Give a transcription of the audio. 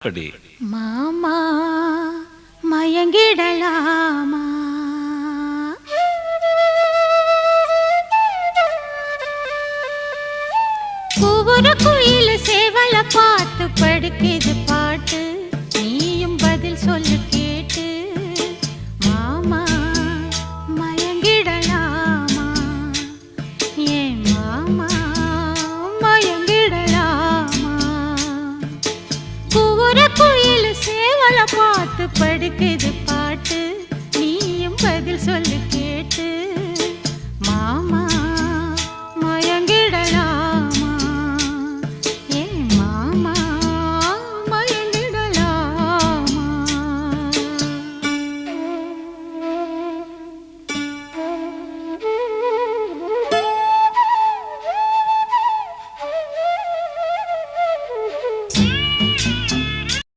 படி மாமா மயங்கிடலாமா? ஒவ்வொரு குயில சேவல பார்த்து படுக்குது பாட்டு, நீயும் பதில் சொல்லு கேட்டு. மாமா மயங்கிடலாமா? ஏன் மாமா மயங்கிடலாமா? ஒவ்வொரு குயில சேவல பார்த்து படுக்குது பாட்டு, நீயும் பதில் சொல்லு கேட்டு.